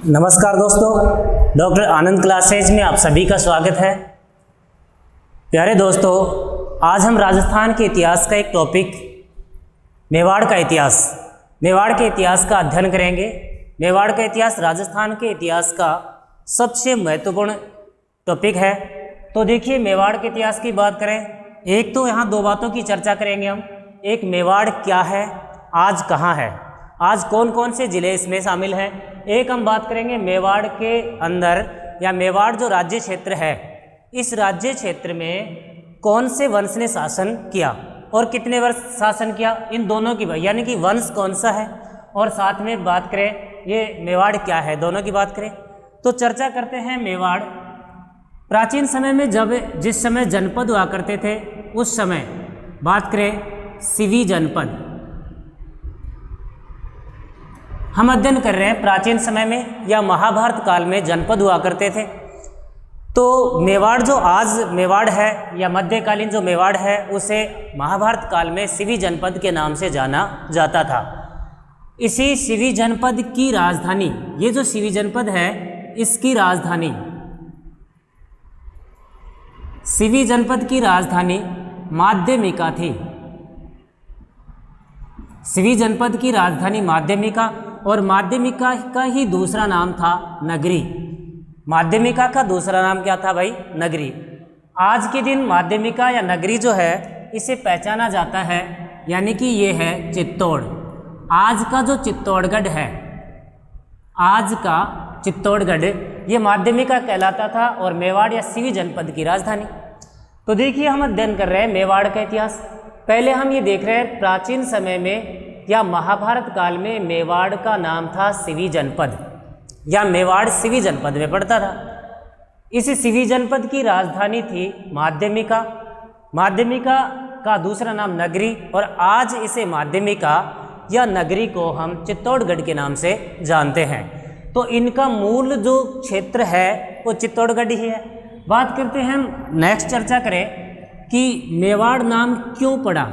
नमस्कार दोस्तों, डॉक्टर आनंद क्लासेज में आप सभी का स्वागत है। प्यारे दोस्तों, आज हम राजस्थान के इतिहास का एक टॉपिक मेवाड़ का इतिहास का अध्ययन करेंगे। मेवाड़ का इतिहास राजस्थान के इतिहास का सबसे महत्वपूर्ण टॉपिक है। तो देखिए, मेवाड़ के इतिहास की बात करें, एक तो यहाँ दो बातों की चर्चा करेंगे हम। एक, मेवाड़ क्या है, आज कहाँ है, आज कौन कौन से ज़िले इसमें शामिल हैं। एक हम बात करेंगे मेवाड़ के अंदर या मेवाड़ जो राज्य क्षेत्र है, इस राज्य क्षेत्र में कौन से वंश ने शासन किया और कितने वर्ष शासन किया, इन दोनों की यानी कि वंश कौन सा है, और साथ में बात करें ये मेवाड़ क्या है, दोनों की बात करें। तो चर्चा करते हैं मेवाड़। प्राचीन समय में जिस समय जनपद हुआ करते थे, उस समय बात करें सिवी जनपद, हम अध्ययन कर रहे हैं प्राचीन समय में या महाभारत काल में जनपद हुआ करते थे। तो मेवाड़ जो आज मेवाड़ है या मध्यकालीन जो मेवाड़ है, उसे महाभारत काल में सिवी जनपद के नाम से जाना जाता था। इसी सिवी जनपद की राजधानी, ये जो सिवी जनपद है इसकी राजधानी, सिवी जनपद की राजधानी माध्यमिका थी। सिवी जनपद की राजधानी माध्यमिका, और माध्यमिका का ही दूसरा नाम था नगरी। माध्यमिका का दूसरा नाम क्या था भाई? नगरी। आज के दिन माध्यमिका या नगरी जो है इसे पहचाना जाता है, यानी कि ये है चित्तौड़। आज का जो चित्तौड़गढ़ है, आज का चित्तौड़गढ़, ये माध्यमिका कहलाता था और मेवाड़ या सिवी जनपद की राजधानी। तो देखिए, हम अध्ययन कर रहे हैं मेवाड़ का इतिहास। पहले हम ये देख रहे हैं प्राचीन समय में या महाभारत काल में मेवाड़ का नाम था सिवी जनपद, या मेवाड़ सिवी जनपद में पड़ता था। इस सिवी जनपद की राजधानी थी माध्यमिका। माध्यमिका का दूसरा नाम नगरी, और आज इसे माध्यमिका या नगरी को हम चित्तौड़गढ़ के नाम से जानते हैं। तो इनका मूल जो क्षेत्र है वो चित्तौड़गढ़ ही है। बात करते हैं हम, नेक्स्ट चर्चा करें कि मेवाड़ नाम क्यों पड़ा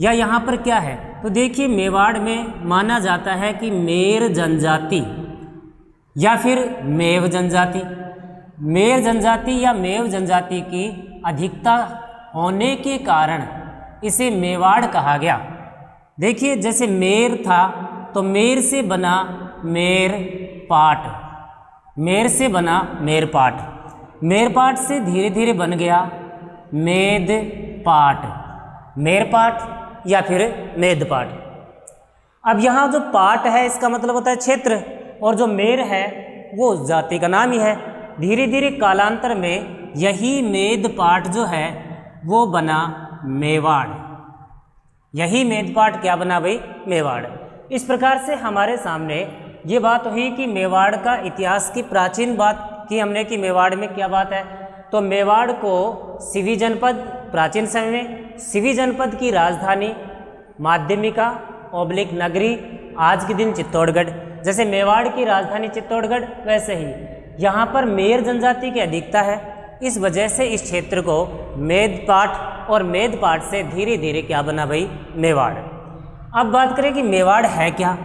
या यहाँ पर क्या है। तो देखिए, मेवाड़ में माना जाता है कि मेर जनजाति या फिर मेव जनजाति, मेर जनजाति या मेव जनजाति की अधिकता होने के कारण इसे मेवाड़ कहा गया। देखिए, जैसे मेर था तो मेर से बना मेर पाट, मेर से बना मेरपाट, मेरपाट से धीरे धीरे बन गया मेद पाट, मेरपाट या फिर मेदपाट। अब यहाँ जो पाट है इसका मतलब होता है क्षेत्र, और जो मेर है वो जाति का नाम ही है। धीरे धीरे कालांतर में यही मेदपाट जो है वो बना मेवाड़। यही मेदपाट क्या बना भाई? मेवाड़। इस प्रकार से हमारे सामने ये बात हुई कि मेवाड़ का इतिहास की प्राचीन बात की हमने कि मेवाड़ में क्या बात है। तो मेवाड़ को सिवी जनपद, प्राचीन समय में सिवी जनपद की राजधानी माध्यमिका ओब्लिक नगरी, आज के दिन चित्तौड़गढ़। जैसे मेवाड़ की राजधानी चित्तौड़गढ़, वैसे ही यहाँ पर मेर जनजाति की अधिकता है। इस वजह से इस क्षेत्र को मेदपाट, और मेदपाट से धीरे धीरे क्या बना भाई? मेवाड़। अब बात करें कि मेवाड़ है क्या।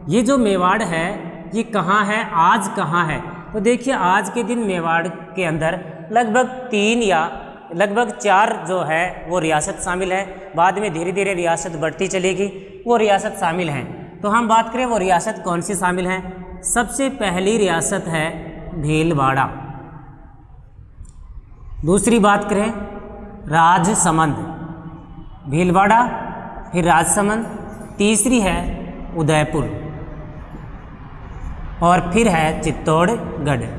ये जो मेवाड़ है ये कहाँ है, आज कहाँ है। तो देखिए, आज के दिन मेवाड़ के अंदर लगभग 3 या लगभग 4 जो है वो रियासत शामिल है। बाद में धीरे धीरे रियासत बढ़ती चलेगी, वो रियासत शामिल हैं। तो हम बात करें वो रियासत कौन सी शामिल हैं। सबसे पहली रियासत है भीलवाड़ा, दूसरी बात करें राजसमंद, भीलवाड़ा फिर राजसमंद, तीसरी है उदयपुर, और फिर है चित्तौड़गढ़।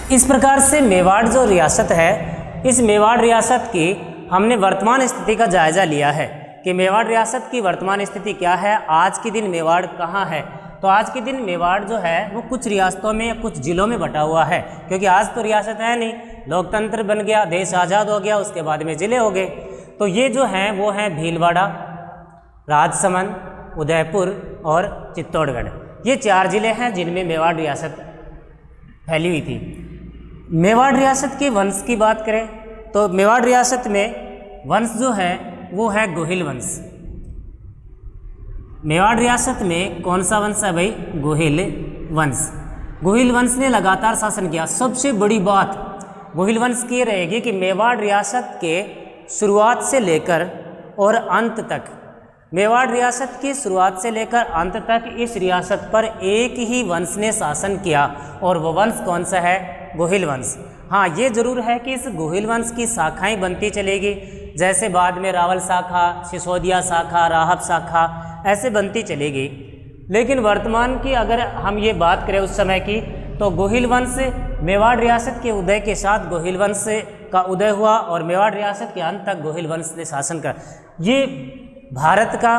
इस प्रकार से मेवाड़ जो रियासत है, इस मेवाड़ रियासत की हमने वर्तमान स्थिति का जायज़ा लिया है कि मेवाड़ रियासत की वर्तमान स्थिति क्या है, आज के दिन मेवाड़ कहाँ है। तो आज के दिन मेवाड़ जो है वो कुछ रियासतों में या कुछ ज़िलों में बटा हुआ है, क्योंकि आज तो रियासत है नहीं, लोकतंत्र बन गया, देश आज़ाद हो गया, उसके बाद में ज़िले हो गए। तो ये जो हैं वो हैं भीलवाड़ा, राजसमंद, उदयपुर और चित्तौड़गढ़। ये 4 ज़िले हैं जिनमें मेवाड़ रियासत फैली हुई थी। मेवाड़ रियासत के वंश की बात करें तो मेवाड़ रियासत में वंश जो है वो है गोहिल वंश। मेवाड़ रियासत में कौन सा वंश है भाई? गोहिल वंश। गोहिल वंश ने लगातार शासन किया। सबसे बड़ी बात गोहिल वंश की रहेगी कि मेवाड़ रियासत के शुरुआत से लेकर और अंत तक, मेवाड़ रियासत की शुरुआत से लेकर अंत तक इस रियासत पर एक ही वंश ने शासन किया, और वो वंश कौन सा है? गोहिल वंश। हाँ, ये जरूर है कि इस गोहिल वंश की शाखाएं बनती चलेगी, जैसे बाद में रावल शाखा, सिसोदिया शाखा, राहब शाखा ऐसे बनती चलेगी। लेकिन वर्तमान की अगर हम ये बात करें उस समय की, तो गोहिल वंश मेवाड़ रियासत के उदय के साथ गोहिल वंश का उदय हुआ, और मेवाड़ रियासत के अंत तक गोहिल वंश ने शासन कर। ये भारत का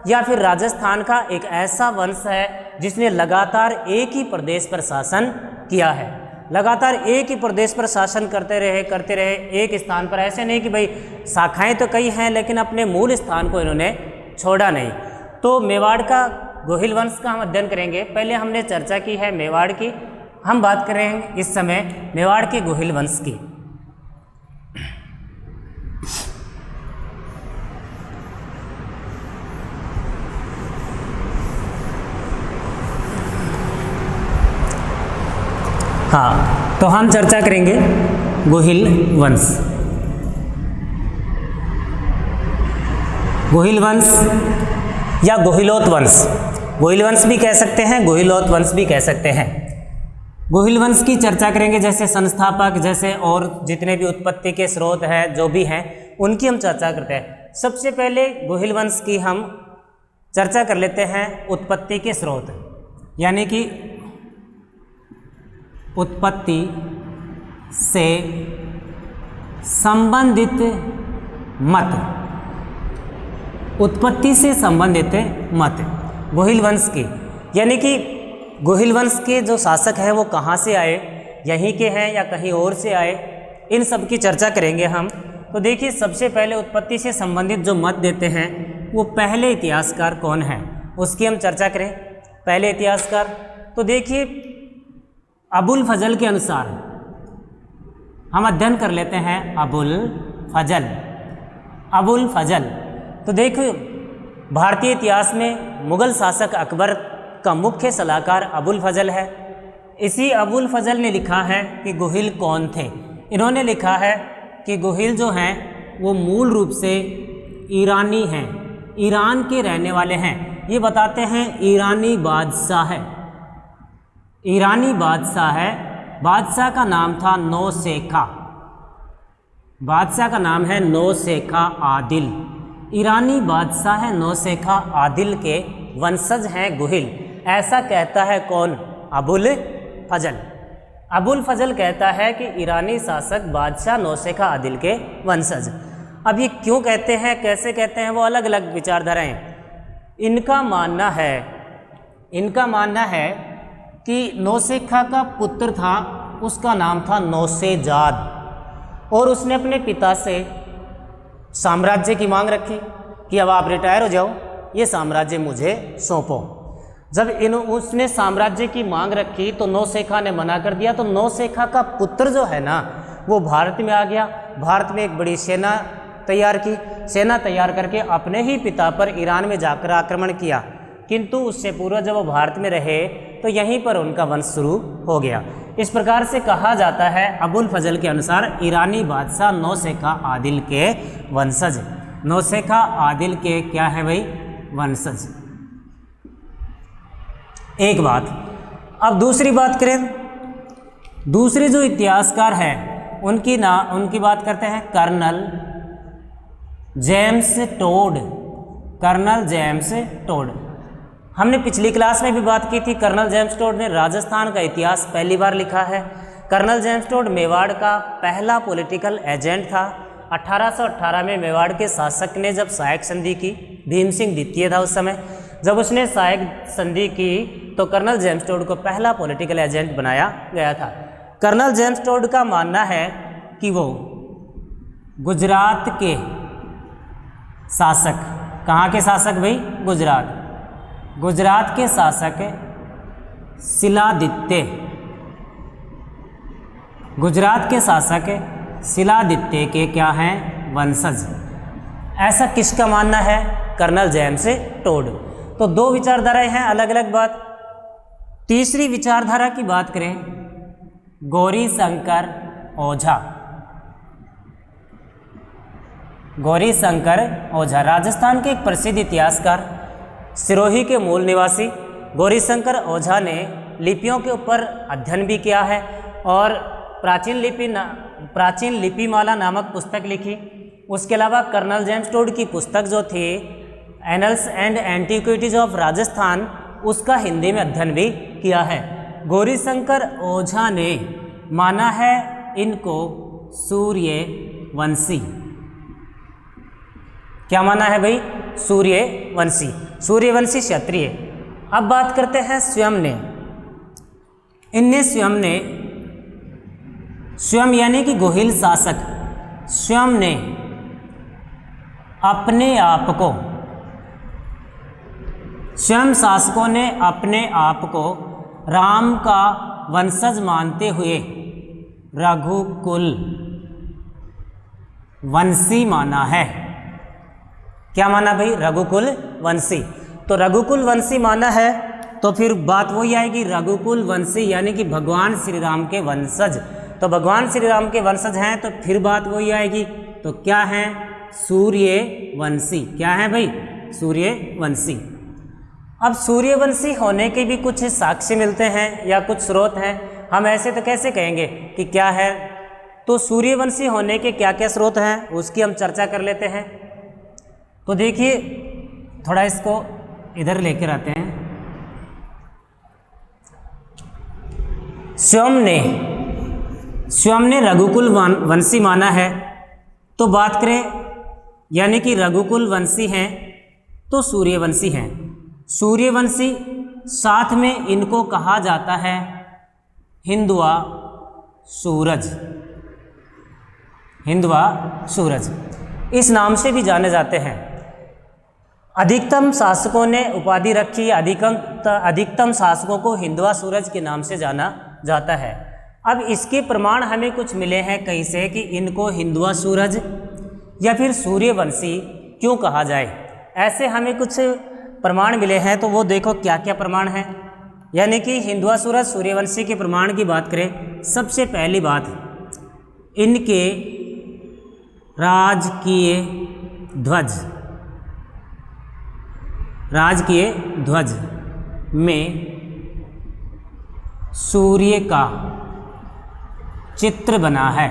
या फिर राजस्थान का एक ऐसा वंश है जिसने लगातार एक ही प्रदेश पर शासन किया है। लगातार एक ही प्रदेश पर शासन करते रहे एक स्थान पर। ऐसे नहीं कि भाई शाखाएं तो कई हैं लेकिन अपने मूल स्थान को इन्होंने छोड़ा नहीं। तो मेवाड़ का गोहिल वंश का हम अध्ययन करेंगे। पहले हमने चर्चा की है मेवाड़ की, हम बात करेंगे इस समय मेवाड़ के गोहिल वंश की। हाँ, तो हम चर्चा करेंगे गोहिल वंश। गोहिल वंश या गोहिलोत वंश, गोहिल वंश भी कह सकते हैं, गोहिलोत वंश भी कह सकते हैं। गोहिल वंश की चर्चा करेंगे, जैसे संस्थापक, जैसे और जितने भी उत्पत्ति के स्रोत हैं जो भी हैं उनकी हम चर्चा करते हैं। सबसे पहले गोहिल वंश की हम चर्चा कर लेते हैं उत्पत्ति के स्रोत, यानी कि उत्पत्ति से संबंधित मत, उत्पत्ति से संबंधित मत गोहिल वंश की, यानी कि गोहिल वंश के जो शासक हैं वो कहाँ से आए, यहीं के हैं या कहीं और से आए, इन सब की चर्चा करेंगे हम। तो देखिए, सबसे पहले उत्पत्ति से संबंधित जो मत देते हैं वो पहले इतिहासकार कौन है उसकी हम चर्चा करें। पहले इतिहासकार, तो देखिए अबुल फजल के अनुसार हम अध्ययन कर लेते हैं अबुल फजल। अबुल फजल, तो देखो भारतीय इतिहास में मुगल शासक अकबर का मुख्य सलाहकार अबुल फजल है। इसी अबुल फजल ने लिखा है कि गोहिल कौन थे। इन्होंने लिखा है कि गोहिल जो हैं वो मूल रूप से ईरानी हैं, ईरान के रहने वाले हैं। ये बताते हैं ईरानी बादशाह है, ईरानी बादशाह है। बादशाह का नाम था नौशेखा, बादशाह का नाम है नौशेखा आदिल। ईरानी बादशाह है नौशेखा आदिल के वंशज हैं गोहिल, ऐसा कहता है कौन? अबुल फजल। अबुल फजल कहता है कि ईरानी शासक बादशाह नौशेखा आदिल के वंशज। अब ये क्यों कहते हैं, कैसे कहते हैं, वो अलग अलग विचारधाराएं। इनका मानना है कि नौशेखा का पुत्र था, उसका नाम था नौशेजाद, और उसने अपने पिता से साम्राज्य की मांग रखी कि अब आप रिटायर हो जाओ, ये साम्राज्य मुझे सौंपो। जब उसने साम्राज्य की मांग रखी तो नौशेखा ने मना कर दिया। तो नौशेखा का पुत्र जो है ना वो भारत में आ गया। भारत में एक बड़ी सेना तैयार की, सेना तैयार करके अपने ही पिता पर ईरान में जाकर आक्रमण किया। किंतु उससे पूर्व जब वो भारत में रहे तो यहीं पर उनका वंश शुरू हो गया। इस प्रकार से कहा जाता है अबुल फजल के अनुसार ईरानी बादशाह नौशेखा आदिल के वंशज। नौशेखा आदिल के क्या है भाई? वंशज। एक बात। अब दूसरी बात करें, दूसरे जो इतिहासकार हैं उनकी बात करते हैं Colonel James Tod. Colonel James Tod, हमने पिछली क्लास में भी बात की थी। कर्नल जेम्स टोड ने राजस्थान का इतिहास पहली बार लिखा है। कर्नल जेम्स टोड मेवाड़ का पहला पॉलिटिकल एजेंट था। 1818 में मेवाड़ के शासक ने जब सहायक संधि की, भीम सिंह द्वितीय था उस समय, जब उसने सहायक संधि की तो कर्नल जेम्स टोड को पहला पॉलिटिकल एजेंट बनाया गया था। कर्नल जेम्स टोड का मानना है कि वो गुजरात के शासक, कहाँ के शासक भाई? गुजरात के शासक शिलादित्य, गुजरात के शासक शिलादित्य के क्या हैं? वंशज। ऐसा किसका मानना है? Colonel James Tod. तो दो विचारधाराएं हैं, अलग अलग बात। तीसरी विचारधारा की बात करें, गौरीशंकर ओझा। गौरीशंकर ओझा राजस्थान के एक प्रसिद्ध इतिहासकार, सिरोही के मूल निवासी गौरीशंकर ओझा ने लिपियों के ऊपर अध्ययन भी किया है और प्राचीन लिपिमाला नामक पुस्तक लिखी। उसके अलावा कर्नल जेम्स टोड की पुस्तक जो थी annuls and antiquities of Rajasthan, उसका हिंदी में अध्ययन भी किया है। गौरीशंकर ओझा ने माना है इनको सूर्यवंशी। क्या माना है भाई? सूर्यवंशी, सूर्यवंशी क्षत्रिय। अब बात करते हैं स्वयं ने। इनने स्वयं यानी कि गोहिल शासक, स्वयं ने अपने आप को, स्वयं शासकों ने अपने आप को राम का वंशज मानते हुए रघुकुल वंशी माना है। क्या माना भाई? रघुकुल वंशी। तो रघुकुल वंशी माना है तो फिर बात वही आएगी, रघुकुल वंशी यानी कि भगवान श्री राम के वंशज। तो भगवान श्री राम के वंशज हैं तो फिर बात वही आएगी, तो क्या है? सूर्यवंशी। क्या है भाई? सूर्यवंशी। अब सूर्यवंशी होने के भी कुछ साक्ष्य मिलते हैं या कुछ स्रोत हैं। हम ऐसे तो कैसे कहेंगे कि क्या है? तो सूर्यवंशी होने के क्या क्या स्रोत हैं उसकी हम चर्चा कर लेते हैं। तो देखिए, थोड़ा इसको इधर लेकर आते हैं। स्वयं ने रघुकुल वंशी माना है। तो बात करें यानी कि रघुकुल वंशी हैं तो सूर्यवंशी हैं। सूर्यवंशी, साथ में इनको कहा जाता है हिंदुआ सूरज। हिंदुआ सूरज इस नाम से भी जाने जाते हैं। अधिकतम शासकों ने उपाधि रखी है, अधिकतम शासकों को हिंदुआ सूरज के नाम से जाना जाता है। अब इसके प्रमाण हमें कुछ मिले हैं कहीं से कि इनको हिंदुआ सूरज या फिर सूर्यवंशी क्यों कहा जाए, ऐसे हमें कुछ प्रमाण मिले हैं। तो वो देखो क्या क्या प्रमाण हैं। यानी कि हिंदुआ सूरज सूर्यवंशी के प्रमाण की बात करें, सबसे पहली बात, इनके राजकीय ध्वज में सूर्य का चित्र बना है।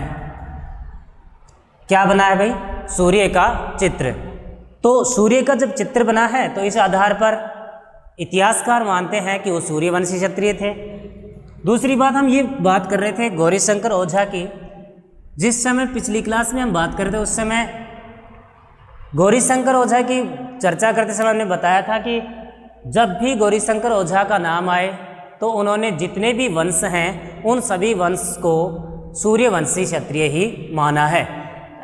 क्या बना है भाई? सूर्य का चित्र। तो सूर्य का जब चित्र बना है तो इस आधार पर इतिहासकार मानते हैं कि वो सूर्यवंशी क्षत्रिय थे। दूसरी बात, हम ये बात कर रहे थे गौरीशंकर ओझा की। जिस समय पिछली क्लास में हम बात कर रहे थे उस समय गौरीशंकर ओझा की चर्चा करते समय हमने बताया था कि जब भी गौरीशंकर ओझा का नाम आए तो उन्होंने जितने भी वंश हैं उन सभी वंश को सूर्यवंशी क्षत्रिय ही माना है।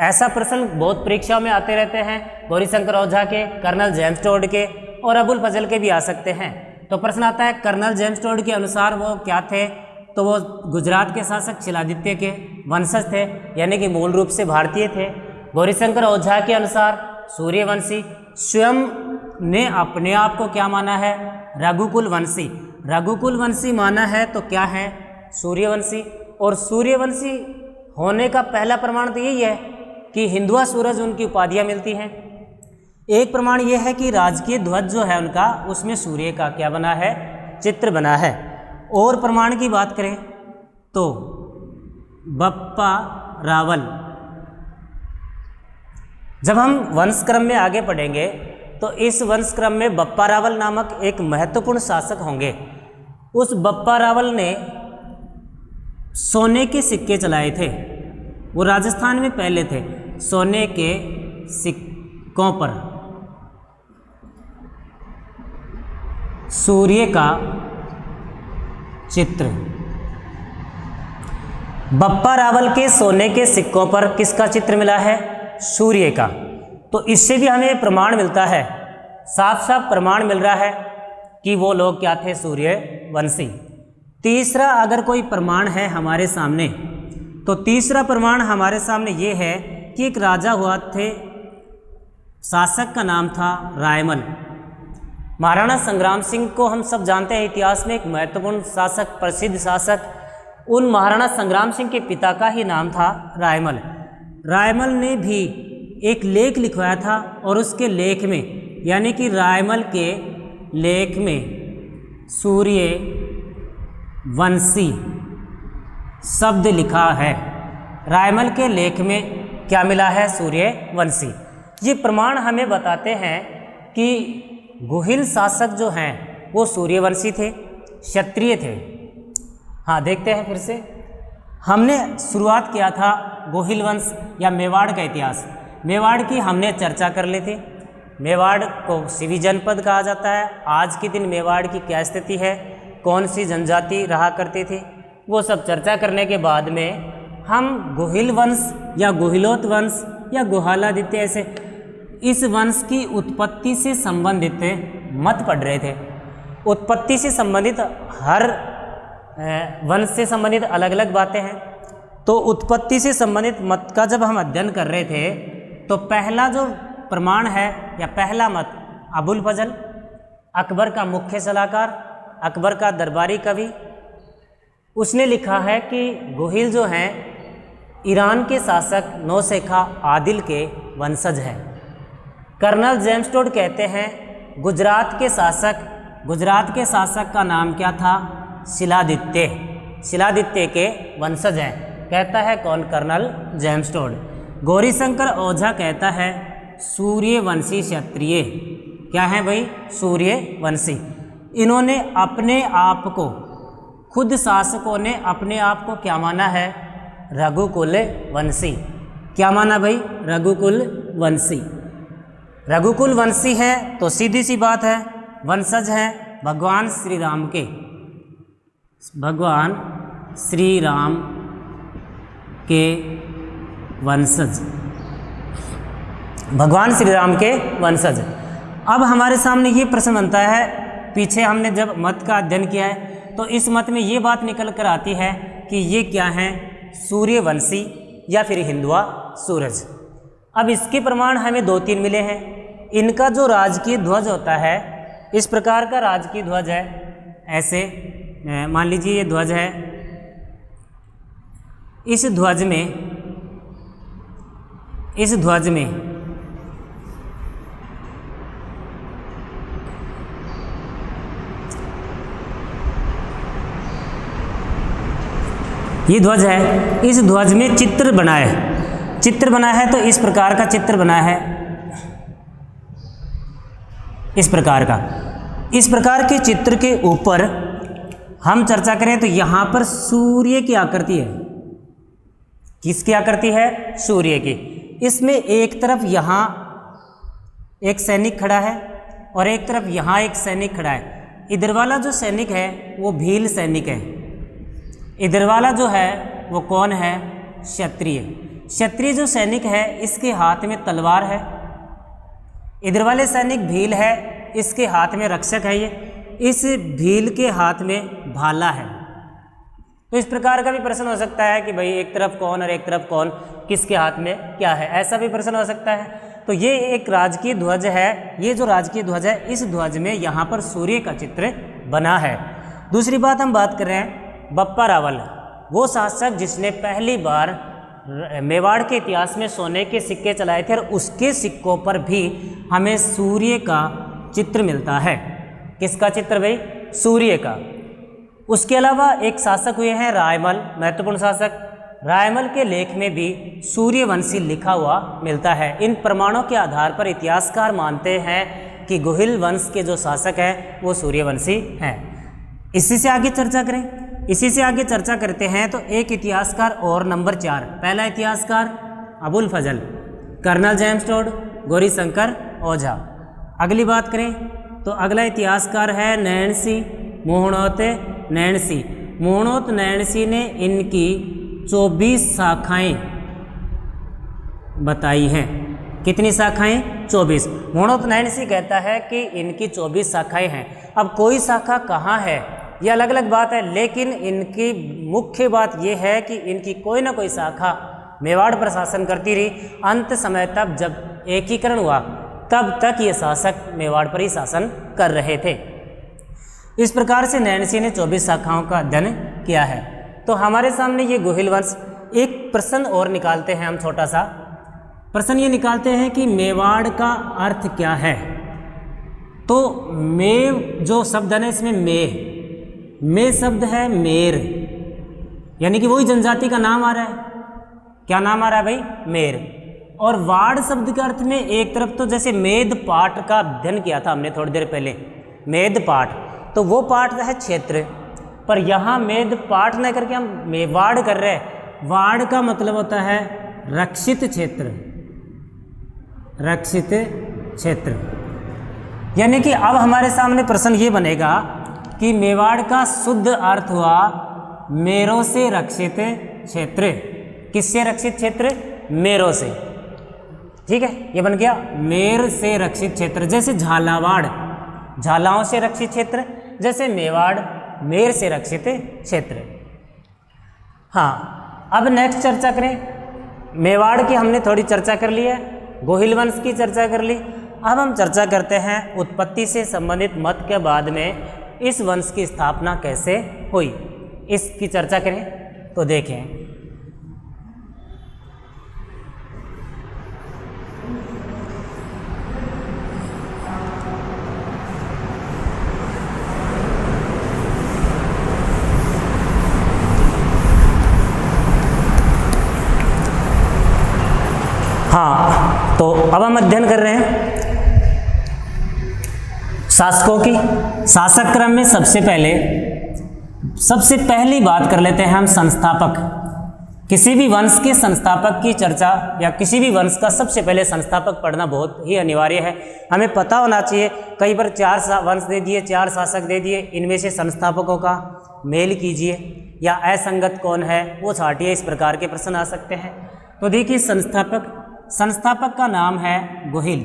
ऐसा प्रश्न बहुत परीक्षा में आते रहते हैं, गौरीशंकर ओझा के, कर्नल जेम्स टोड के और अबुल फजल के भी आ सकते हैं। तो प्रश्न आता है कर्नल जेम्स टोड के अनुसार वो क्या थे? तो वो गुजरात के शासक शिलादित्य के वंशज थे, यानी कि मूल रूप से भारतीय थे। गौरीशंकर ओझा के अनुसार सूर्यवंशी। स्वयं ने अपने आप को क्या माना है? रघुकुल वंशी। रघुकुल वंशी माना है तो क्या है? सूर्यवंशी। और सूर्यवंशी होने का पहला प्रमाण तो यही है कि हिंदुआ सूरज उनकी उपाधियाँ मिलती हैं। एक प्रमाण यह है कि राजकीय ध्वज जो है उनका, उसमें सूर्य का क्या बना है? चित्र बना है। और प्रमाण की बात करें तो बप्पा रावल, जब हम वंशक्रम में आगे पढ़ेंगे तो इस वंशक्रम में बप्पा रावल नामक एक महत्वपूर्ण शासक होंगे। उस बप्पा रावल ने सोने के सिक्के चलाए थे। वो राजस्थान में पहले थे। सोने के सिक्कों पर सूर्य का चित्र। बप्पा रावल के सोने के सिक्कों पर किसका चित्र मिला है? सूर्य का। तो इससे भी हमें प्रमाण मिलता है, साफ साफ प्रमाण मिल रहा है कि वो लोग क्या थे? सूर्यवंशी। तीसरा अगर कोई प्रमाण है हमारे सामने, तो तीसरा प्रमाण हमारे सामने ये है कि एक राजा हुआ थे, शासक का नाम था रायमल। महाराणा संग्राम सिंह को हम सब जानते हैं, इतिहास में एक महत्वपूर्ण शासक, प्रसिद्ध शासक। उन महाराणा संग्राम सिंह के पिता का ही नाम था रायमल। रायमल ने भी एक लेख लिखवाया था और उसके लेख में, यानी कि रायमल के लेख में सूर्यवंशी शब्द लिखा है। रायमल के लेख में क्या मिला है? सूर्यवंशी। ये प्रमाण हमें बताते हैं कि गोहिल शासक जो हैं वो सूर्यवंशी थे, क्षत्रिय थे। हाँ, देखते हैं फिर से। हमने शुरुआत किया था गोहिल वंश या मेवाड़ का इतिहास। मेवाड़ की हमने चर्चा कर ली थी। मेवाड़ को सिवी जनपद कहा जाता है। आज के दिन मेवाड़ की क्या स्थिति है, कौन सी जनजाति रहा करती थी, वो सब चर्चा करने के बाद में हम गोहिल वंश या गोहिलोत वंश या गोहालादित्य, ऐसे इस वंश की उत्पत्ति से संबंधित मत पढ़ रहे थे। उत्पत्ति से संबंधित हर वंश से संबंधित अलग अलग बातें हैं। तो उत्पत्ति से संबंधित मत का जब हम अध्ययन कर रहे थे तो पहला जो प्रमाण है या पहला मत, अबुल फजल, अकबर का मुख्य सलाहकार, अकबर का दरबारी कवि, उसने लिखा है कि गोहिल जो हैं ईरान के शासक नौशेखा आदिल के वंशज हैं। कर्नल जेम्स टोड कहते हैं गुजरात के शासक का नाम क्या था? शिलादित्य। शिलादित्य के वंशज हैं, कहता है कौन? Colonel James Tod. Gaurishankar Ojha कहता है सूर्यवंशी क्षत्रिय। क्या है भाई? सूर्यवंशी। इन्होंने अपने आप को, खुद शासकों ने अपने आप को क्या माना है? रघुकुल वंशी। क्या माना भाई? रघुकुल वंशी। रघुकुल वंशी है तो सीधी सी बात है वंशज हैं भगवान श्री राम के। भगवान श्री राम के वंशज, भगवान श्री राम के वंशज। अब हमारे सामने ये प्रश्न बनता है, पीछे हमने जब मत का अध्ययन किया है तो इस मत में ये बात निकल कर आती है कि ये क्या हैं? सूर्यवंशी या फिर हिंदुआ सूरज। अब इसके प्रमाण हमें 2-3 मिले हैं। इनका जो राजकीय ध्वज होता है, इस प्रकार का राजकीय ध्वज है, ऐसे मान लीजिए ये ध्वज है। इस ध्वज में ये ध्वज है, इस ध्वज में चित्र बना है तो इस प्रकार का चित्र बना है, इस प्रकार के चित्र के ऊपर हम चर्चा करें तो यहाँ पर सूर्य की आकृति है। किसकी आकृति है? सूर्य की। इसमें एक तरफ यहाँ एक सैनिक खड़ा है और एक तरफ यहाँ एक सैनिक खड़ा है। इधर वाला जो सैनिक है वो भील सैनिक है, इधर वाला जो है वो कौन है? क्षत्रिय। क्षत्रिय जो सैनिक है इसके हाथ में तलवार है, इधर वाले सैनिक भील है, इसके हाथ में रक्षक है, ये इस भील के हाथ में भाला है। तो इस प्रकार का भी प्रश्न हो सकता है कि भाई एक तरफ कौन और एक तरफ कौन, किसके हाथ में क्या है, ऐसा भी प्रश्न हो सकता है। तो ये एक राजकीय ध्वज है। ये जो राजकीय ध्वज है, इस ध्वज में यहाँ पर सूर्य का चित्र बना है। दूसरी बात हम बात कर रहे हैं बप्पा रावल, वो शासक जिसने पहली बार मेवाड़ के इतिहास में सोने के सिक्के चलाए थे और उसके सिक्कों पर भी हमें सूर्य का चित्र मिलता है। किसका चित्र भाई? सूर्य का। उसके अलावा एक शासक हुए हैं रायमल, महत्वपूर्ण शासक। रायमल के लेख में भी सूर्यवंशी लिखा हुआ मिलता है। इन प्रमाणों के आधार पर इतिहासकार मानते हैं कि गोहिल वंश के जो शासक हैं वो सूर्यवंशी हैं। इसी से आगे चर्चा करते हैं तो एक इतिहासकार और नंबर 4, पहला इतिहासकार अबुल फजल, कर्नल जेम्स टोड, गौरीशंकर ओझा। अगली बात करें तो अगला इतिहासकार है नैणसी, मोहनोत नैणसी। मोहनोत नैणसी ने इनकी 24 शाखाएं बताई हैं। कितनी शाखाएं? 24। मोहनोत नैणसी कहता है कि इनकी 24 शाखाएं हैं। अब कोई शाखा कहाँ है ये अलग अलग बात है, लेकिन इनकी मुख्य बात यह है कि इनकी कोई ना कोई शाखा मेवाड़ पर शासन करती रही। अंत समय तब जब एकीकरण हुआ, तब तक ये शासक मेवाड़ पर ही शासन कर रहे थे। इस प्रकार से नैनसी ने 24 शाखाओं का अध्ययन किया है। तो हमारे सामने ये गोहिल वंश। एक प्रश्न और निकालते हैं हम, छोटा सा प्रश्न ये निकालते हैं कि मेवाड़ का अर्थ क्या है। तो मेव जो शब्द है ना, इसमें मे शब्द है मेर, यानी कि वही जनजाति का नाम आ रहा है। क्या नाम आ रहा है भाई? मेर। और वाड़ शब्द के अर्थ में एक तरफ तो जैसे मेद पाठ का अध्ययन किया था हमने थोड़ी देर पहले, मेद पाठ, तो वो पाठ है क्षेत्र, पर यहाँ मेद पाठ न करके हम मेवाड़ कर रहे हैं। वाड़ का मतलब होता है रक्षित क्षेत्र, रक्षित क्षेत्र। यानी कि अब हमारे सामने प्रश्न ये बनेगा कि मेवाड़ का शुद्ध अर्थ हुआ मेरों से रक्षित क्षेत्र। किससे रक्षित क्षेत्र? मेरों से। ठीक है, ये बन गया मेर से रक्षित क्षेत्र। जैसे झालावाड़ झालाओं से रक्षित क्षेत्र, जैसे मेवाड़ मेर से रक्षित क्षेत्र। हाँ, अब नेक्स्ट चर्चा करें। मेवाड़ की हमने थोड़ी चर्चा कर ली है, गोहिल वंश की चर्चा कर ली। अब हम चर्चा करते हैं उत्पत्ति से संबंधित मत के बाद में इस वंश की स्थापना कैसे हुई, इसकी चर्चा करें। तो देखें, हाँ, तो अब हम अध्ययन कर रहे हैं शासकों की। शासक क्रम में सबसे पहली बात कर लेते हैं हम संस्थापक। किसी भी वंश के संस्थापक की चर्चा या किसी भी वंश का सबसे पहले संस्थापक पढ़ना बहुत ही अनिवार्य है। हमें पता होना चाहिए। कई बार 4 वंश दे दिए, 4 शासक दे दिए, इनमें से संस्थापकों का मेल कीजिए या असंगत कौन है वो छाटिए, इस प्रकार के प्रश्न आ सकते हैं। तो देखिए, संस्थापक का नाम है गोहिल,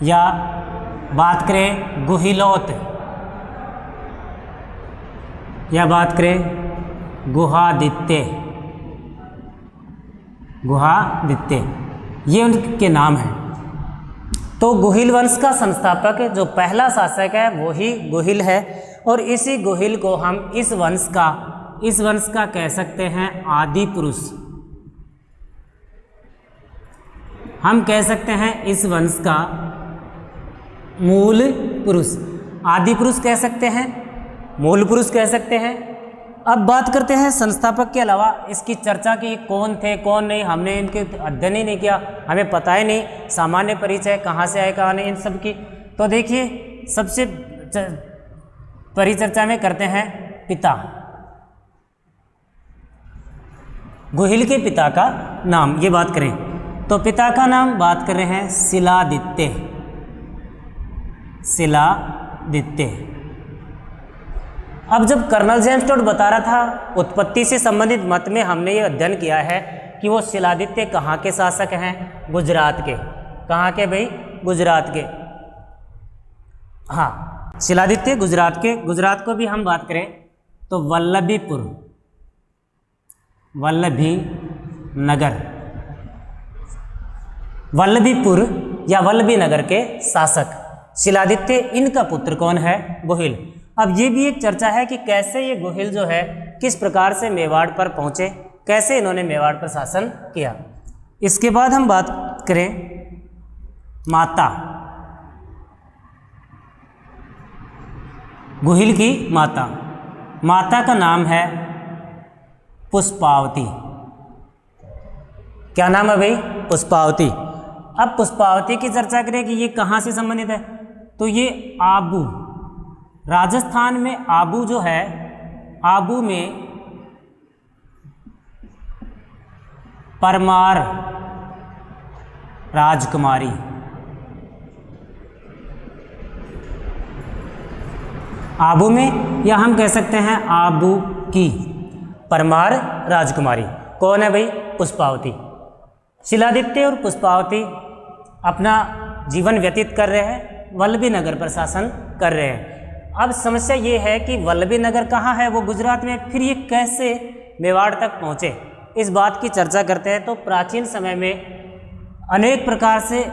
या बात करें गुहिलोत, या बात करें गुहादित्य, ये उनके नाम हैं। तो गोहिल वंश का संस्थापक जो पहला शासक है वो ही गोहिल है, और इसी गोहिल को हम इस वंश का कह सकते हैं आदि पुरुष। हम कह सकते हैं इस वंश का मूल पुरुष, आदि पुरुष कह सकते हैं, मूल पुरुष कह सकते हैं। अब बात करते हैं संस्थापक के अलावा इसकी चर्चा की, कौन थे कौन नहीं, हमने इनके अध्ययन ही नहीं किया, हमें पता ही नहीं सामान्य परिचय कहाँ से आए कहाँ नहीं इन सब की। तो देखिए, सबसे परिचर्चा में करते हैं पिता, गोहिल के पिता का नाम, ये बात करें तो पिता का नाम बात कर रहे हैं शिलादित्य। अब जब कर्नल जेम्स टोड बता रहा था उत्पत्ति से संबंधित मत में हमने ये अध्ययन किया है कि वो शिलादित्य कहाँ के शासक हैं? गुजरात के। कहाँ के भाई? गुजरात के। हाँ, शिलादित्य गुजरात के। गुजरात को भी हम बात करें तो वल्लभीपुर या वल्लभी नगर के शासक शिलादित्य, इनका पुत्र कौन है? गोहिल। अब ये भी एक चर्चा है कि कैसे ये गोहिल जो है किस प्रकार से मेवाड़ पर पहुँचे, कैसे इन्होंने मेवाड़ पर शासन किया। इसके बाद हम बात करें माता, गोहिल की माता का नाम है पुष्पावती। क्या नाम है भाई? पुष्पावती। अब पुष्पावती की चर्चा करें कि ये कहाँ से संबंधित है, तो ये आबू, राजस्थान में आबू जो है, आबू में परमार राजकुमारी, आबू में, या हम कह सकते हैं आबू की परमार राजकुमारी कौन है भाई? पुष्पावती। शिलादित्य और पुष्पावती अपना जीवन व्यतीत कर रहे हैं, वल्लभी नगर पर शासन कर रहे हैं। अब समस्या ये है कि वल्लभी नगर कहाँ है? वो गुजरात में। फिर ये कैसे मेवाड़ तक पहुँचे? इस बात की चर्चा करते हैं तो प्राचीन समय में अनेक प्रकार से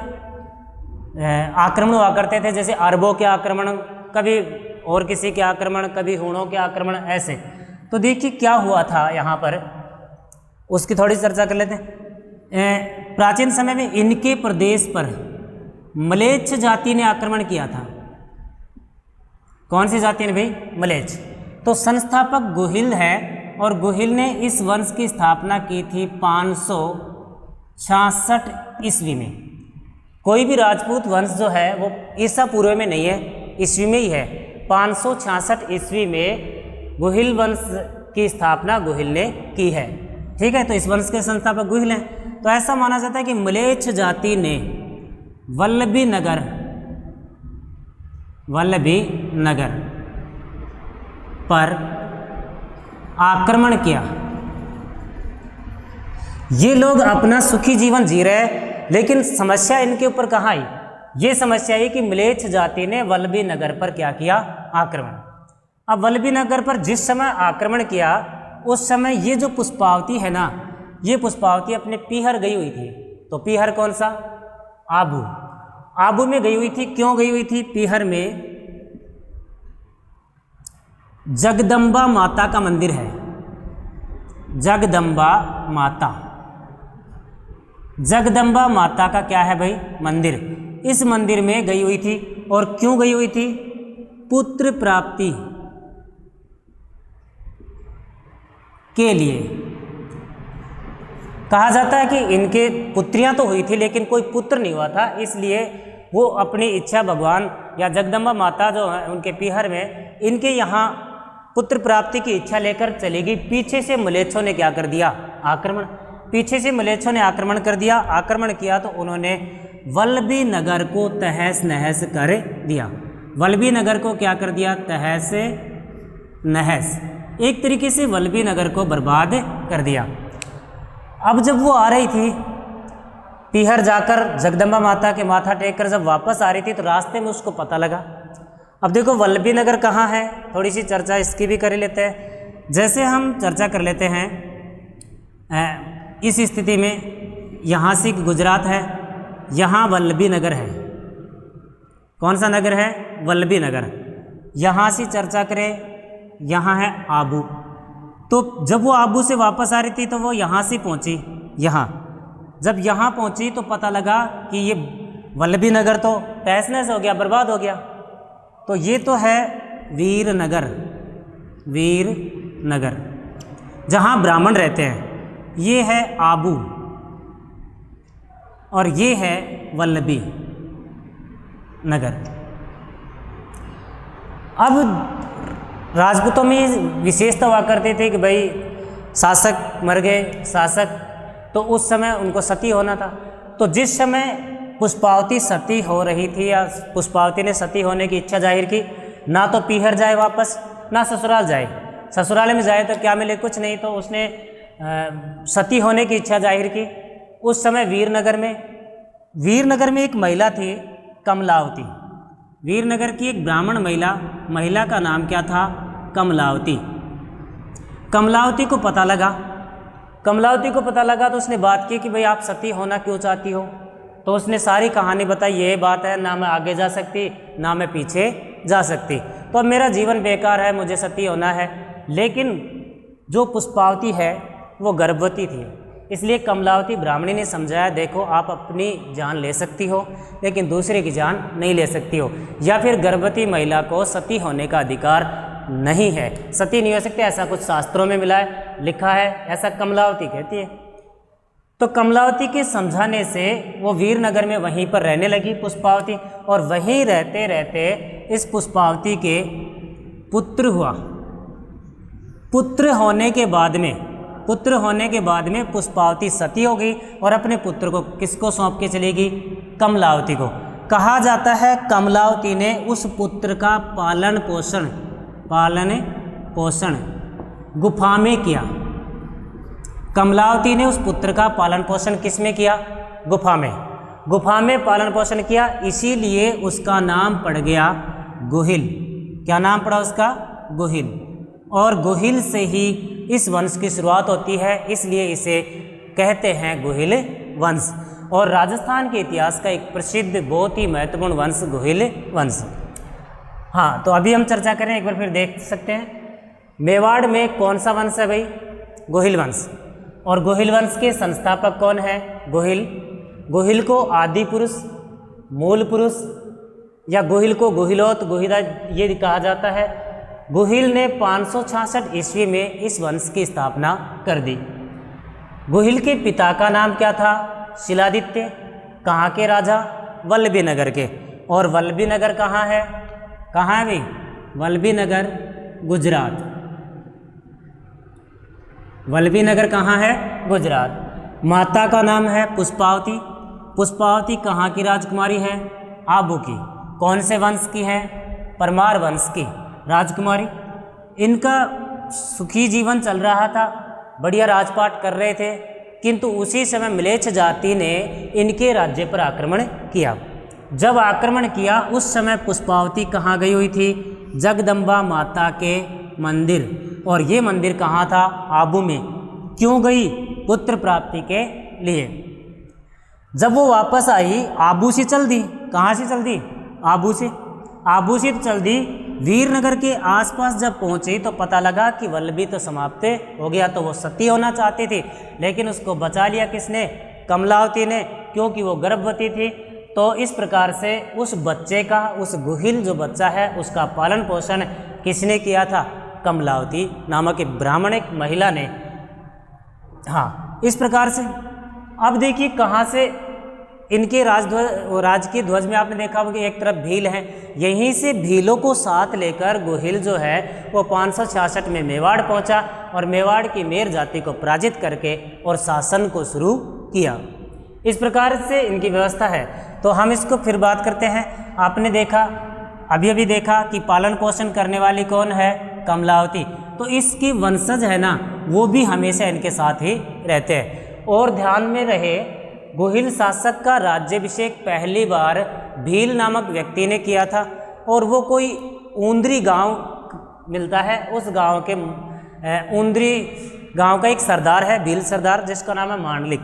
आक्रमण हुआ करते थे, जैसे अरबों के आक्रमण, कभी और किसी के आक्रमण, कभी हूणों के आक्रमण, ऐसे। तो देखिए क्या हुआ था यहाँ पर, उसकी थोड़ी चर्चा कर लेते हैं। प्राचीन समय में इनके प्रदेश पर मलेच्छ जाति ने आक्रमण किया था। कौन सी जाति ने भाई? मलेच्छ। तो संस्थापक गुहिल है और गुहिल ने इस वंश की स्थापना की थी 566 ईस्वी में। कोई भी राजपूत वंश जो है वो ईसा पूर्व में नहीं है, ईस्वी में ही है। 566 ईस्वी में गुहिल वंश की स्थापना गुहिल ने की है। ठीक है, तो इस वंश के संस्थापक गुहिल हैं। तो ऐसा माना जाता है कि मलेच्छ जाति ने वल्लभी नगर पर आक्रमण किया। ये लोग अपना सुखी जीवन जी रहे, लेकिन समस्या इनके ऊपर कहाँ आई? ये समस्या है कि मलेच्छ जाति ने वल्लभी नगर पर क्या किया? आक्रमण। अब वल्लभी नगर पर जिस समय आक्रमण किया उस समय ये जो पुष्पावती है ना, ये पुष्पावती अपने पीहर गई हुई थी। तो पीहर कौन सा? आबू। आबू में गई हुई थी। क्यों गई हुई थी? पीहर में जगदम्बा माता का मंदिर है। जगदम्बा माता, जगदम्बा माता का क्या है भाई? मंदिर। इस मंदिर में गई हुई थी। और क्यों गई हुई थी? पुत्र प्राप्ति के लिए। कहा जाता है कि इनके पुत्रियां तो हुई थी लेकिन कोई पुत्र नहीं हुआ था, इसलिए वो अपनी इच्छा भगवान या जगदम्बा माता जो है उनके पीहर में, इनके यहाँ पुत्र प्राप्ति की इच्छा लेकर चली गई। पीछे से मलेच्छों ने क्या कर दिया? आक्रमण। पीछे से मलेच्छों ने आक्रमण कर दिया। आक्रमण किया तो उन्होंने वल्लभी नगर को तहस नहस कर दिया। वल्लभी नगर को क्या कर दिया? तहस नहस। एक तरीके से वल्लभी नगर को बर्बाद कर दिया। अब जब वो आ रही थी पीहर जाकर जगदम्बा माता के माथा टेक कर जब वापस आ रही थी तो रास्ते में उसको पता लगा। अब देखो वल्लभी नगर कहाँ है, थोड़ी सी चर्चा इसकी भी कर लेते हैं। जैसे हम चर्चा कर लेते हैं इस स्थिति में, यहाँ से गुजरात है, यहाँ वल्लभी नगर है। कौन सा नगर है? वल्लभी नगर। यहाँ से चर्चा करें, यहाँ है आबू। तो जब वो आबू से वापस आ रही थी तो वो यहाँ से पहुँची यहाँ। जब यहाँ पहुँची तो पता लगा कि ये वल्लभी नगर तो तहस नहस हो गया, बर्बाद हो गया। तो ये तो है वीरनगर, वीरनगर जहाँ ब्राह्मण रहते हैं। ये है आबू और ये है वल्लभी नगर। अब राजपूतों में विशेषता हुआ करते थे कि भाई शासक मर गए, शासक, तो उस समय उनको सती होना था। तो जिस समय पुष्पावती सती हो रही थी या पुष्पावती ने सती होने की इच्छा जाहिर की, ना तो पीहर जाए वापस, ना ससुराल जाए। ससुराल में जाए तो क्या मिले? कुछ नहीं। तो उसने सती होने की इच्छा जाहिर की। उस समय वीरनगर में एक महिला थी कमलावती। वीरनगर की एक ब्राह्मण महिला का नाम क्या था? कमलावती। कमलावती को पता लगा तो उसने बात की कि भाई आप सती होना क्यों चाहती हो? तो उसने सारी कहानी बताई। ये बात है, ना मैं आगे जा सकती ना मैं पीछे जा सकती, तो अब मेरा जीवन बेकार है, मुझे सती होना है। लेकिन जो पुष्पावती है वो गर्भवती थी, इसलिए कमलावती ब्राह्मणी ने समझाया, देखो आप अपनी जान ले सकती हो लेकिन दूसरे की जान नहीं ले सकती हो, या फिर गर्भवती महिला को सती होने का अधिकार नहीं है, सती नहीं हो सकती, ऐसा कुछ शास्त्रों में मिला है, लिखा है, ऐसा कमलावती कहती है। तो कमलावती के समझाने से वो वीरनगर में वहीं पर रहने लगी पुष्पावती, और वहीं रहते रहते इस पुष्पावती के पुत्र हुआ। पुत्र होने के बाद में पुष्पावती सती हो गई और अपने पुत्र को किसको सौंप के चलेगी? कमलावती को। कहा जाता है कमलावती ने उस पुत्र का पालन पोषण गुफा में किया। कमलावती ने उस पुत्र का पालन पोषण किस में किया? गुफा में पालन पोषण किया, इसीलिए उसका नाम पड़ गया गुहिल। क्या नाम पड़ा उसका? गुहिल। और गुहिल से ही इस वंश की शुरुआत होती है, इसलिए इसे कहते हैं गोहिल वंश। और राजस्थान के इतिहास का एक प्रसिद्ध बहुत ही महत्वपूर्ण वंश गोहिल वंश। हाँ, तो अभी हम चर्चा करें, एक बार फिर देख सकते हैं मेवाड़ में कौन सा वंश है भाई, गोहिल वंश। और गोहिल वंश के संस्थापक कौन है, गोहिल। गोहिल को आदि पुरुष, मूल पुरुष या गोहिल को गोहिलोत गोहिला ये कहा जाता है। गोहिल ने 566 ईस्वी में इस वंश की स्थापना कर दी। गोहिल के पिता का नाम क्या था, शिलादित्य। कहाँ के राजा, वल्लभी नगर के। और वल्लभी नगर कहाँ है, कहाँ है भाई, वल्लभी नगर गुजरात। वल्लभी नगर कहाँ है, गुजरात। माता का नाम है पुष्पावती। पुष्पावती कहाँ की राजकुमारी है, आबू की। कौन से वंश की है, परमार वंश की राजकुमारी। इनका सुखी जीवन चल रहा था, बढ़िया राजपाट कर रहे थे, किंतु उसी समय म्लेच्छ जाति ने इनके राज्य पर आक्रमण किया। जब आक्रमण किया उस समय पुष्पावती कहाँ गई हुई थी, जगदम्बा माता के मंदिर। और ये मंदिर कहाँ था, आबू में। क्यों गई, पुत्र प्राप्ति के लिए। जब वो वापस आई आबू से चल दी। कहाँ से चल दी, आबू से। आबू से चल दी, वीरनगर के आसपास जब पहुंची तो पता लगा कि वल्लभी तो समाप्त हो गया। तो वो सती होना चाहती थी, लेकिन उसको बचा लिया किसने, कमलावती ने, क्योंकि वो गर्भवती थी। तो इस प्रकार से उस बच्चे का, उस गोहिल जो बच्चा है उसका पालन पोषण किसने किया था, कमलावती नामक एक ब्राह्मणिक महिला ने। हाँ, इस प्रकार से अब देखिए कहाँ से इनके राजकीय ध्वज में आपने देखा होगा कि एक तरफ भील है, यहीं से भीलों को साथ लेकर गोहिल जो है वो 566 में मेवाड़ पहुंचा और मेवाड़ की मेर जाति को पराजित करके और शासन को शुरू किया। इस प्रकार से इनकी व्यवस्था है। तो हम इसको फिर बात करते हैं। आपने देखा, अभी देखा कि पालन पोषण करने वाली कौन है, कमलावती। तो इसकी वंशज है ना, वो भी हमेशा इनके साथ ही रहते हैं। और ध्यान में रहे, गोहिल शासक का राज्याभिषेक पहली बार भील नामक व्यक्ति ने किया था। और वो कोई ऊंद्री गांव मिलता है, उस गांव के ऊंद्री गांव का एक सरदार है, भील सरदार, जिसका नाम है मांडलिक।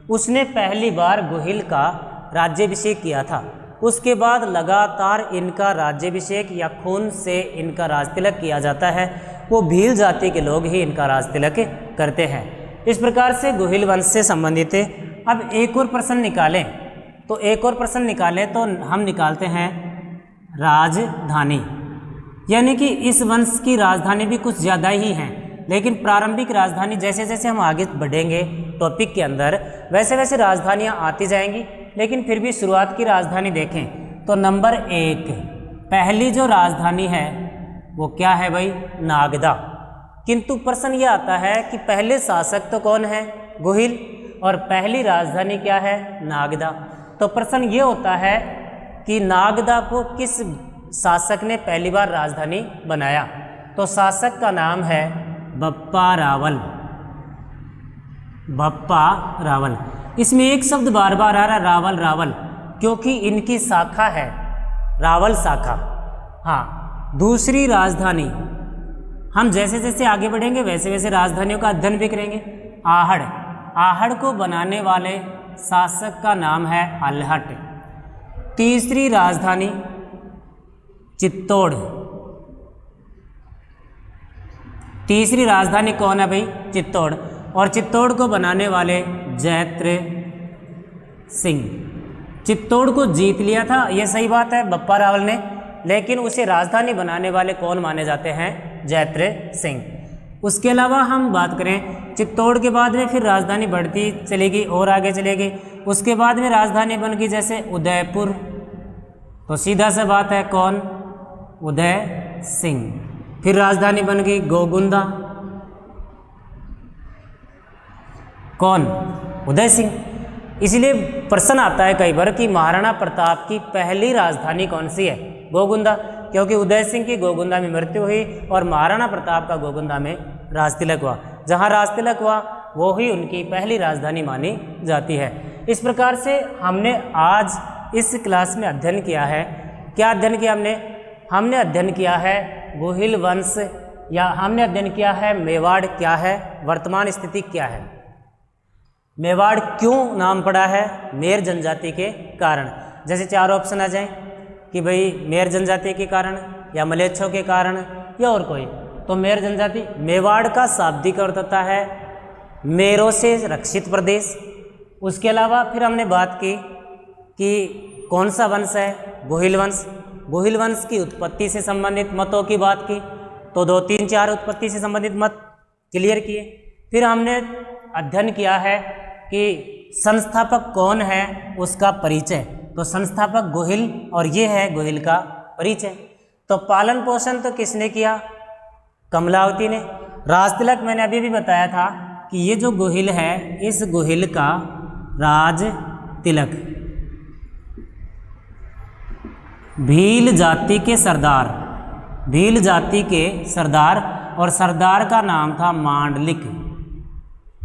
उसने पहली बार गोहिल का राज्याभिषेक किया था। उसके बाद लगातार इनका राज्याभिषेक या खून से इनका राजतिलक किया जाता है। वो भील जाति के लोग ही इनका राजतिलक करते हैं। इस प्रकार से गोहिल वंश से संबंधित है। अब एक और प्रश्न निकालें, तो एक और प्रश्न निकालें तो हम निकालते हैं राजधानी, यानी कि इस वंश की राजधानी भी कुछ ज़्यादा ही हैं। लेकिन प्रारंभिक राजधानी जैसे जैसे हम आगे बढ़ेंगे टॉपिक के अंदर, वैसे वैसे राजधानियाँ आती जाएंगी। लेकिन फिर भी शुरुआत की राजधानी देखें तो नंबर 1 पहली जो राजधानी है वो क्या है भाई, नागदा। किंतु प्रश्न ये आता है कि पहले शासक तो कौन है, गोहिल, और पहली राजधानी क्या है, नागदा। तो प्रश्न ये होता है कि नागदा को किस शासक ने पहली बार राजधानी बनाया। तो शासक का नाम है बप्पा रावल। बप्पा रावल। इसमें एक शब्द बार बार आ रहा है, रावल रावल, क्योंकि इनकी शाखा है रावल शाखा। हाँ, दूसरी राजधानी, हम जैसे जैसे आगे बढ़ेंगे वैसे वैसे राजधानियों का अध्ययन भी करेंगे। आहड़। आहड़ को बनाने वाले शासक का नाम है अल्हट। तीसरी राजधानी चित्तौड़। तीसरी राजधानी कौन है भाई, चित्तौड़। और चित्तौड़ को बनाने वाले जयद्रथ सिंह। चित्तौड़ को जीत लिया था, यह सही बात है, बप्पा रावल ने, लेकिन उसे राजधानी बनाने वाले कौन माने जाते हैं, जयद्रथ सिंह। उसके अलावा हम बात करें चित्तौड़ के बाद में फिर राजधानी बढ़ती चलेगी और आगे चलेगी। उसके बाद में राजधानी बन गई जैसे उदयपुर, तो सीधा सा बात है कौन, उदय सिंह। फिर राजधानी बन गई गोगुंदा, कौन, उदय सिंह। इसलिए प्रश्न आता है कई बार कि महाराणा प्रताप की पहली राजधानी कौन सी है, गोगुंदा, क्योंकि उदय सिंह की गोगुंदा में मृत्यु हुई और महाराणा प्रताप का गोगुंदा में राजतिलक हुआ। जहां राजतिलक हुआ वो ही उनकी पहली राजधानी मानी जाती है। इस प्रकार से हमने आज इस क्लास में अध्ययन किया है। क्या अध्ययन किया हमने अध्ययन किया है गोहिल वंश या हमने अध्ययन किया है मेवाड़ क्या है, वर्तमान स्थिति क्या है। मेवाड़ क्यों नाम पड़ा है, मेर जनजाति के कारण। जैसे 4 ऑप्शन आ जाएं कि भाई मेर जनजाति के कारण या मलेच्छों के कारण या और कोई, तो मेर जनजाति। मेवाड़ का शाब्दिक अर्थ होता है मेरों से रक्षित प्रदेश। उसके अलावा फिर हमने बात की कि कौन सा वंश है, गोहिल वंश। गोहिल वंश की उत्पत्ति से संबंधित मतों की बात की, तो 2, 3, 4 उत्पत्ति से संबंधित मत क्लियर किए। फिर हमने अध्ययन किया है कि संस्थापक कौन है, उसका परिचय। तो संस्थापक गोहिल और ये है गोहिल का परिचय। तो पालन पोषण तो किसने किया, कमलावती ने। राज तिलक मैंने अभी भी बताया था कि ये जो गोहिल है, इस गोहिल का राज तिलक भील जाति के सरदार, भील जाति के सरदार, और सरदार का नाम था मांडलिक।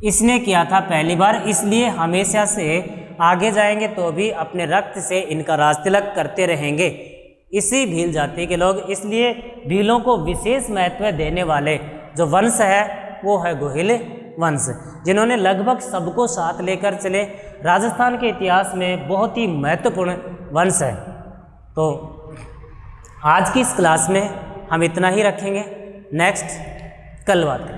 इसने किया था पहली बार, इसलिए हमेशा से आगे जाएंगे तो भी अपने रक्त से इनका राज तिलक करते रहेंगे इसी भील जाति के लोग। इसलिए भीलों को विशेष महत्व देने वाले जो वंश है वो है गोहिल वंश, जिन्होंने लगभग सबको साथ लेकर चले। राजस्थान के इतिहास में बहुत ही महत्वपूर्ण वंश है। तो आज की इस क्लास में हम इतना ही रखेंगे, नेक्स्ट कल बात करेंगे।